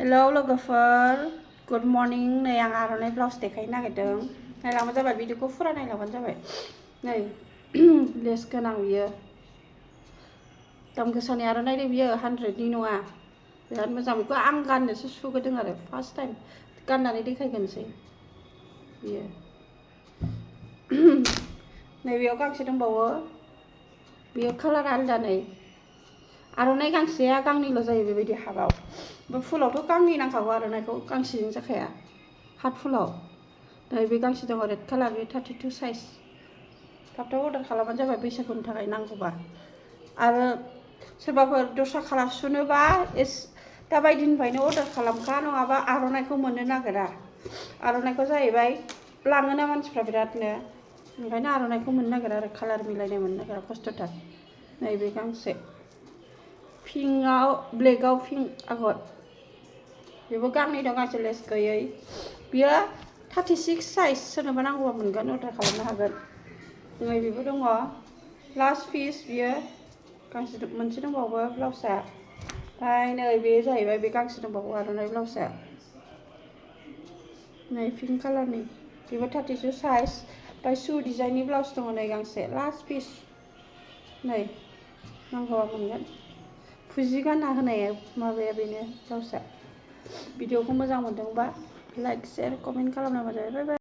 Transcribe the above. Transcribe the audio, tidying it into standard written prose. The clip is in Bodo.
हेलौ लोगोफोर गुड मर्निं नै आं आर'नाइ ब्लाउस देखायनो नागिरदों नायलांबानो जाबाय भिडिअखौ फुरा नायलांबानो जाबाय नै लेस गोनां बियो दाम गोसानि आर'नाइ दे बियो 100नि नङा बिराद मोजां बेखौ आं गाननोसो सुगोदों आरो फार्स्ट टाइम गाननानै देखायगोनसै बियो नैबेयाव गांसे दंबावो बियो कालार आलदा नै आर'नाइ गांसेया गांनैल' जायो बेबायदि हाबाव ओमफ्राय फुलावथ' गांनै नांखागौ आर'नाइखौ गांसेजों जाखाया हात फुलाव नै बे गांसे दङ रेड कालार बे 32 साइज थाब थाब अर्डार खालामबानो जाबाय बैसागुनि थाखाय नांगौबा आरो सोरबाफोर दस्रा कालार सुनोबा दाबायदिनिफ्रायनो अर्डार खालामखा नङाबा आर'नाइखौ मोननो नागिरा आर'नाइखौ जाहैबाय लाङोना मानसिफ्रा बिरादनो ओंखायनो आर'नाइखौ मोननो नागिरा आरो कालार मिलायनाय मोननो नागिरा खस्थ'थार नैबे गांसे पिंकआव ब्लेकआव पिंक आगर बेबो गांनै दं गांसे लेस गैयै बियो 36 साइज सोरनोबा नांगौबा मोनगोन अर्डार खालामनो हागोन नै बेबो दङ लास्ट पिस बियो गांसे मोनसे दंबावो ब्लाउसआ ओमफ्राय नै बे जाहैबाय बे गांसे दंबावो आर'नाइ ब्लाउसआ नै पिंक कालारनि बेबो 32 साइज ओमफ्राय सु डिजाइननि ब्लाउस दङ नै गांसे लास्ट पिस नै नांगौबा मोनगोन फुजि गानना होनाय माबाया बेनो ब्लाउसआ भिडिअखौ मोजां मोनदोंबा लाइक शेयार कमेन्ट खालामना होबानो जाबाय बाय बाय।